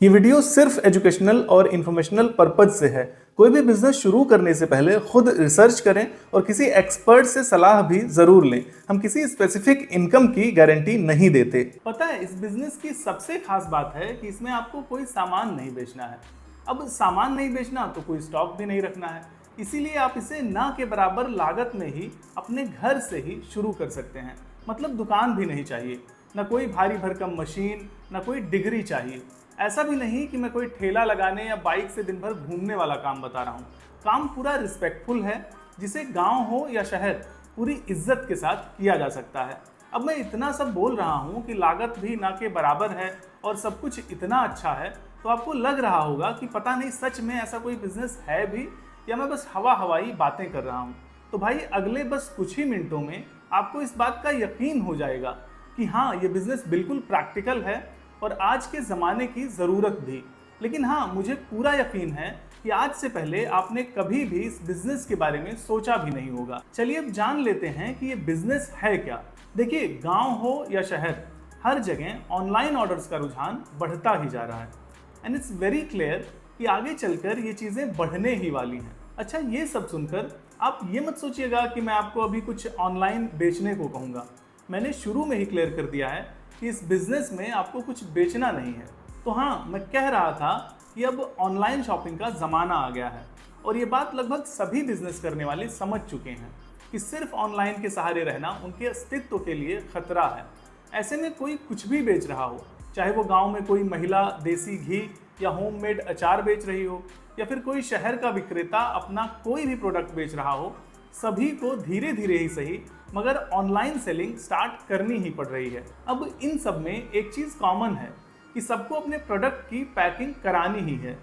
ये वीडियो सिर्फ एजुकेशनल और इन्फॉर्मेशनल पर्पज से है। कोई भी बिजनेस शुरू करने से पहले खुद रिसर्च करें और किसी एक्सपर्ट से सलाह भी जरूर लें। हम किसी स्पेसिफिक इनकम की गारंटी नहीं देते। पता है, इस बिजनेस की सबसे खास बात है कि इसमें आपको कोई सामान नहीं बेचना है। अब सामान नहीं बेचना तो कोई स्टॉक भी नहीं रखना है, इसीलिए आप इसे ना के बराबर लागत में ही अपने घर से ही शुरू कर सकते हैं। मतलब दुकान भी नहीं चाहिए, ना कोई भारी भरकम मशीन, ना कोई डिग्री चाहिए। ऐसा भी नहीं कि मैं कोई ठेला लगाने या बाइक से दिन भर घूमने वाला काम बता रहा हूँ। काम पूरा रिस्पेक्टफुल है, जिसे गांव हो या शहर पूरी इज्जत के साथ किया जा सकता है। अब मैं इतना सब बोल रहा हूँ कि लागत भी ना के बराबर है और सब कुछ इतना अच्छा है, तो आपको लग रहा होगा कि पता नहीं सच में ऐसा कोई बिजनेस है भी या मैं बस हवाई बातें कर रहा हूँ। तो भाई, अगले बस कुछ ही मिनटों में आपको इस बात का यकीन हो जाएगा कि हाँ, ये बिजनेस बिल्कुल प्रैक्टिकल है और आज के ज़माने की ज़रूरत भी। लेकिन हाँ, मुझे पूरा यकीन है कि आज से पहले आपने कभी भी इस बिजनेस के बारे में सोचा भी नहीं होगा। चलिए अब जान लेते हैं कि ये बिजनेस है क्या। देखिए, गांव हो या शहर, हर जगह ऑनलाइन ऑर्डर्स का रुझान बढ़ता ही जा रहा है एंड इट्स वेरी क्लियर कि आगे चलकर ये चीज़ें बढ़ने ही वाली हैं। अच्छा, ये सब सुनकर आप ये मत सोचिएगा कि मैं आपको अभी कुछ ऑनलाइन बेचने को कहूँगा। मैंने शुरू में ही क्लियर कर दिया है कि इस बिजनेस में आपको कुछ बेचना नहीं है। तो हाँ, मैं कह रहा था कि अब ऑनलाइन शॉपिंग का ज़माना आ गया है और ये बात लगभग सभी बिजनेस करने वाले समझ चुके हैं कि सिर्फ ऑनलाइन के सहारे रहना उनके अस्तित्व के लिए खतरा है। ऐसे में कोई कुछ भी बेच रहा हो, चाहे वो गांव में कोई महिला देसी घी या होममेड अचार बेच रही हो या फिर कोई शहर का विक्रेता अपना कोई भी प्रोडक्ट बेच रहा हो, सभी को धीरे धीरे ही सही मगर ऑनलाइन सेलिंग स्टार्ट करनी ही पड़ रही है। अब इन सब में एक चीज़ कॉमन है कि सबको अपने प्रोडक्ट की पैकिंग करानी ही है।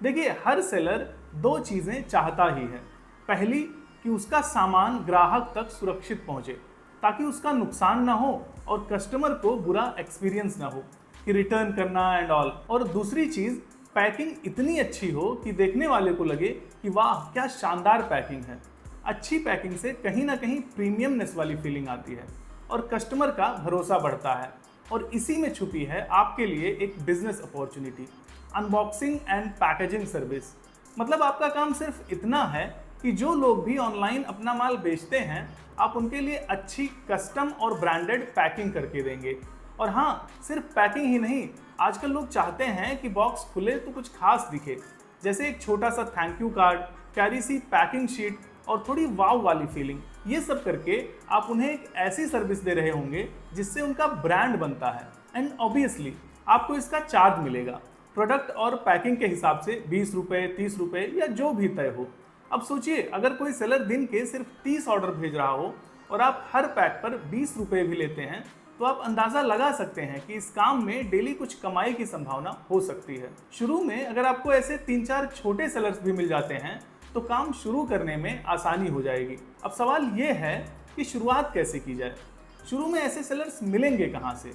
देखिए, हर सेलर दो चीज़ें चाहता ही है। पहली, कि उसका सामान ग्राहक तक सुरक्षित पहुंचे ताकि उसका नुकसान ना हो और कस्टमर को बुरा एक्सपीरियंस ना हो कि रिटर्न करना एंड ऑल। और दूसरी चीज़, पैकिंग इतनी अच्छी हो कि देखने वाले को लगे कि वाह, क्या शानदार पैकिंग है। अच्छी पैकिंग से कहीं ना कहीं प्रीमियमनेस वाली फीलिंग आती है और कस्टमर का भरोसा बढ़ता है। और इसी में छुपी है आपके लिए एक business opportunity, unboxing and packaging service. मतलब आपका काम सिर्फ इतना है कि जो लोग भी ऑनलाइन अपना माल बेचते हैं, आप उनके लिए अच्छी कस्टम और ब्रांडेड पैकिंग करके देंगे। और हाँ, सिर्फ पैकिंग ही नहीं, आजकल लोग चाहते हैं कि बॉक्स खुले तो कुछ खास दिखे, जैसे एक छोटा सा थैंक यू कार्ड, प्यारी सी पैकिंग शीट और थोड़ी वाव वाली फीलिंग। ये सब करके आप उन्हें एक ऐसी सर्विस दे रहे होंगे जिससे उनका ब्रांड बनता है एंड ऑब्वियसली आपको इसका चार्ज मिलेगा, प्रोडक्ट और पैकिंग के हिसाब से 20 रुपये, 30 रुपये या जो भी तय हो। अब सोचिए, अगर कोई सेलर दिन के सिर्फ 30 ऑर्डर भेज रहा हो और आप हर पैक पर 20 रुपये भी लेते हैं, तो आप अंदाज़ा लगा सकते हैं कि इस काम में डेली कुछ कमाई की संभावना हो सकती है। शुरू में अगर आपको ऐसे 3-4 छोटे सेलर्स भी मिल जाते हैं तो काम शुरू करने में आसानी हो जाएगी। अब सवाल ये है कि शुरुआत कैसे की जाए। शुरू में ऐसे सेलर्स मिलेंगे कहाँ से?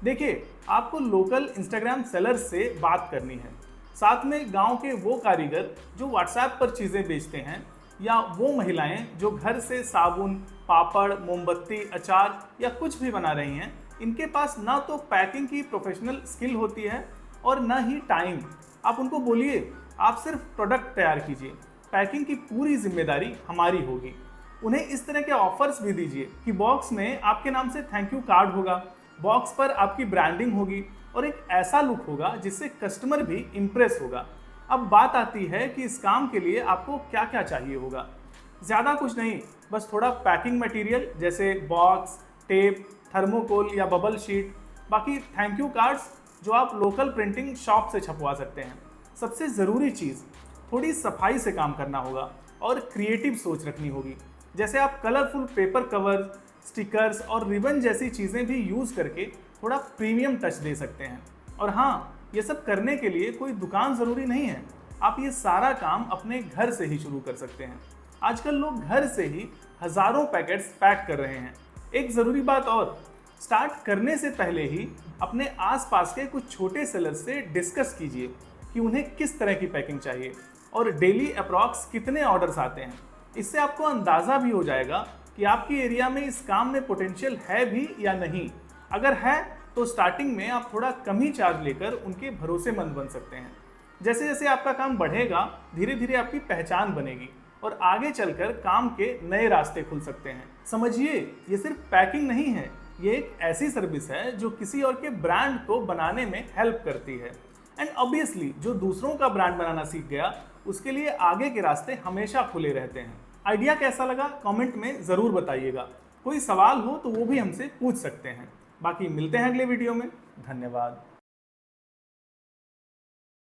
देखिए, आपको लोकल इंस्टाग्राम सेलर्स से बात करनी है, साथ में गांव के वो कारीगर जो व्हाट्सएप पर चीज़ें बेचते हैं या वो महिलाएं जो घर से साबुन, पापड़, मोमबत्ती, अचार या कुछ भी बना रही हैं। इनके पास ना तो पैकिंग की प्रोफेशनल स्किल होती है और ना ही टाइम। आप उनको बोलिए, आप सिर्फ प्रोडक्ट तैयार कीजिए, पैकिंग की पूरी जिम्मेदारी हमारी होगी। उन्हें इस तरह के ऑफर्स भी दीजिए कि बॉक्स में आपके नाम से थैंक यू कार्ड होगा, बॉक्स पर आपकी ब्रांडिंग होगी और एक ऐसा लुक होगा जिससे कस्टमर भी इम्प्रेस होगा। अब बात आती है कि इस काम के लिए आपको क्या क्या चाहिए होगा। ज़्यादा कुछ नहीं, बस थोड़ा पैकिंग मटेरियल जैसे बॉक्स, टेप, थर्मोकोल या बबल शीट, बाकी थैंक यू कार्ड्स जो आप लोकल प्रिंटिंग शॉप से छपवा सकते हैं। सबसे ज़रूरी चीज़, थोड़ी सफाई से काम करना होगा और क्रिएटिव सोच रखनी होगी। जैसे आप कलरफुल पेपर कवर, स्टिकर्स और रिबन जैसी चीज़ें भी यूज़ करके थोड़ा प्रीमियम टच दे सकते हैं। और हाँ, ये सब करने के लिए कोई दुकान ज़रूरी नहीं है, आप ये सारा काम अपने घर से ही शुरू कर सकते हैं। आजकल लोग घर से ही हज़ारों पैकेट्स पैक कर रहे हैं। एक ज़रूरी बात और, स्टार्ट करने से पहले ही अपने आसपास के कुछ छोटे सेलर्स से डिस्कस कीजिए कि उन्हें किस तरह की पैकिंग चाहिए और डेली अप्रॉक्स कितने ऑर्डर्स आते हैं। इससे आपको अंदाज़ा भी हो जाएगा कि आपके एरिया में इस काम में पोटेंशियल है भी या नहीं। अगर है तो स्टार्टिंग में आप थोड़ा कम ही चार्ज लेकर उनके भरोसेमंद बन सकते हैं। जैसे जैसे आपका काम बढ़ेगा, धीरे धीरे आपकी पहचान बनेगी और आगे चलकर काम के नए रास्ते खुल सकते हैं। समझिए, ये सिर्फ पैकिंग नहीं है, ये एक ऐसी सर्विस है जो किसी और के ब्रांड को बनाने में हेल्प करती है। एंड ऑब्वियसली जो दूसरों का ब्रांड बनाना सीख गया, उसके लिए आगे के रास्ते हमेशा खुले रहते हैं। आइडिया कैसा लगा कमेंट में ज़रूर बताइएगा। कोई सवाल हो तो वो भी हमसे पूछ सकते हैं। बाकी मिलते हैं अगले वीडियो में। धन्यवाद।